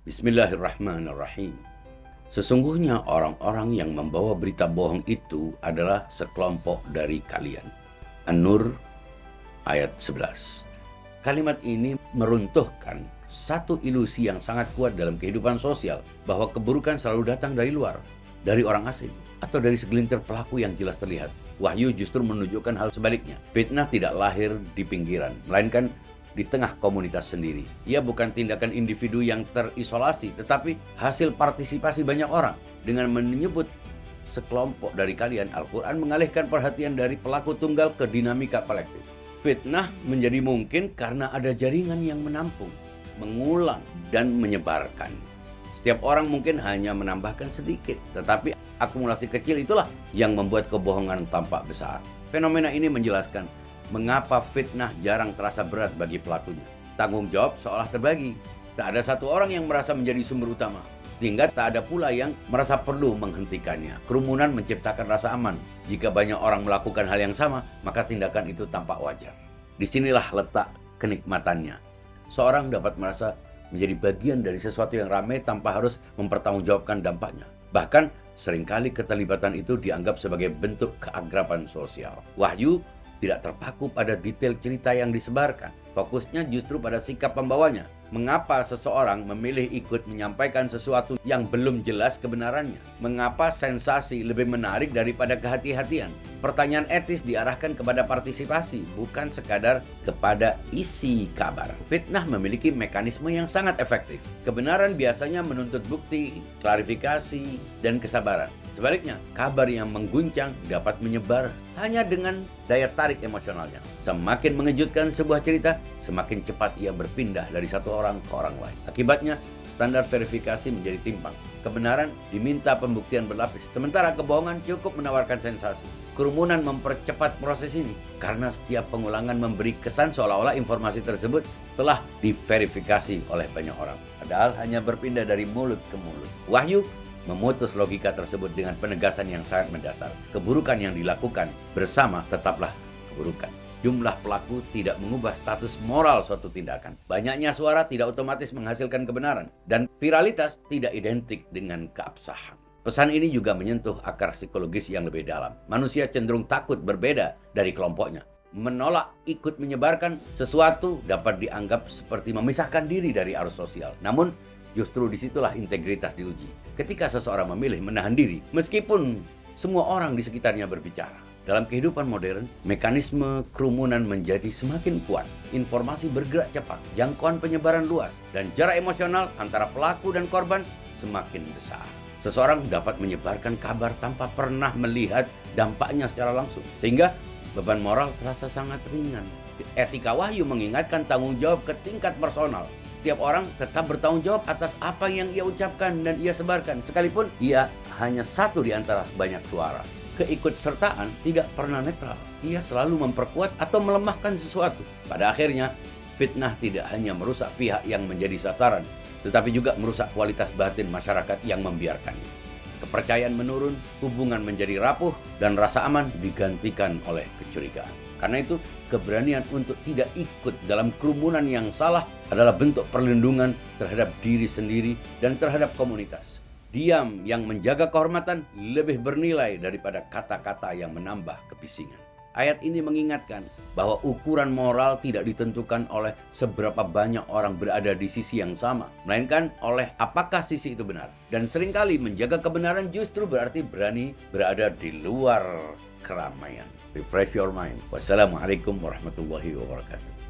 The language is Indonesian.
Bismillahirrahmanirrahim. Sesungguhnya orang-orang yang membawa berita bohong itu adalah sekelompok dari kalian. An-Nur ayat 11. Kalimat ini meruntuhkan satu ilusi yang sangat kuat dalam kehidupan sosial, bahwa keburukan selalu datang dari luar, dari orang asing, atau dari segelintir pelaku yang jelas terlihat. Wahyu justru menunjukkan hal sebaliknya. Fitnah tidak lahir di pinggiran, melainkan di tengah komunitas sendiri. Ia bukan tindakan individu yang terisolasi, tetapi hasil partisipasi banyak orang. Dengan menyebut sekelompok dari kalian, Al-Quran mengalihkan perhatian dari pelaku tunggal ke dinamika kolektif. Fitnah menjadi mungkin karena ada jaringan yang menampung, mengulang, dan menyebarkan. Setiap orang mungkin hanya menambahkan sedikit, tetapi akumulasi kecil itulah yang membuat kebohongan tampak besar. Fenomena ini menjelaskan mengapa fitnah jarang terasa berat bagi pelakunya. Tanggung jawab seolah terbagi. Tak ada satu orang yang merasa menjadi sumber utama, sehingga tak ada pula yang merasa perlu menghentikannya. Kerumunan menciptakan rasa aman. Jika banyak orang melakukan hal yang sama, maka tindakan itu tampak wajar. Disinilah letak kenikmatannya. Seorang dapat merasa menjadi bagian dari sesuatu yang ramai tanpa harus mempertanggungjawabkan dampaknya. Bahkan seringkali keterlibatan itu dianggap sebagai bentuk keakraban sosial. Wahyu tidak terpaku pada detail cerita yang disebarkan. Fokusnya justru pada sikap pembawanya. Mengapa seseorang memilih ikut menyampaikan sesuatu yang belum jelas kebenarannya? Mengapa sensasi lebih menarik daripada kehati-hatian? Pertanyaan etis diarahkan kepada partisipasi, bukan sekadar kepada isi kabar. Fitnah memiliki mekanisme yang sangat efektif. Kebenaran biasanya menuntut bukti, klarifikasi, dan kesabaran. Sebaliknya, kabar yang mengguncang dapat menyebar hanya dengan daya tarik emosionalnya. Semakin mengejutkan sebuah cerita, semakin cepat ia berpindah dari satu orang ke orang lain. Akibatnya, standar verifikasi menjadi timpang. Kebenaran diminta pembuktian berlapis, sementara kebohongan cukup menawarkan sensasi. Kerumunan mempercepat proses ini karena setiap pengulangan memberi kesan seolah-olah informasi tersebut telah diverifikasi oleh banyak orang. Padahal hanya berpindah dari mulut ke mulut. Wahyu memutus logika tersebut dengan penegasan yang sangat mendasar. Keburukan yang dilakukan bersama tetaplah keburukan. Jumlah pelaku tidak mengubah status moral suatu tindakan. Banyaknya suara tidak otomatis menghasilkan kebenaran, dan viralitas tidak identik dengan keabsahan. Pesan ini juga menyentuh akar psikologis yang lebih dalam. Manusia cenderung takut berbeda dari kelompoknya. Menolak ikut menyebarkan sesuatu dapat dianggap seperti memisahkan diri dari arus sosial. Namun, justru disitulah integritas diuji. Ketika seseorang memilih menahan diri, meskipun semua orang di sekitarnya berbicara. Dalam kehidupan modern, mekanisme kerumunan menjadi semakin kuat. Informasi bergerak cepat, jangkauan penyebaran luas, dan jarak emosional antara pelaku dan korban semakin besar. Seseorang dapat menyebarkan kabar tanpa pernah melihat dampaknya secara langsung, sehingga beban moral terasa sangat ringan. Etika wahyu mengingatkan tanggung jawab ke tingkat personal. Setiap orang tetap bertanggung jawab atas apa yang ia ucapkan dan ia sebarkan, sekalipun ia hanya satu di antara banyak suara. Keikutsertaan tidak pernah netral. Ia selalu memperkuat atau melemahkan sesuatu. Pada akhirnya, fitnah tidak hanya merusak pihak yang menjadi sasaran, tetapi juga merusak kualitas batin masyarakat yang membiarkannya. Kepercayaan menurun, hubungan menjadi rapuh, dan rasa aman digantikan oleh kecurigaan. Karena itu, keberanian untuk tidak ikut dalam kerumunan yang salah adalah bentuk perlindungan terhadap diri sendiri dan terhadap komunitas. Diam yang menjaga kehormatan lebih bernilai daripada kata-kata yang menambah kebisingan. Ayat ini mengingatkan bahwa ukuran moral tidak ditentukan oleh seberapa banyak orang berada di sisi yang sama, melainkan oleh apakah sisi itu benar. Dan seringkali menjaga kebenaran justru berarti berani berada di luar keramaian. Refresh your mind. Wassalamualaikum warahmatullahi wabarakatuh.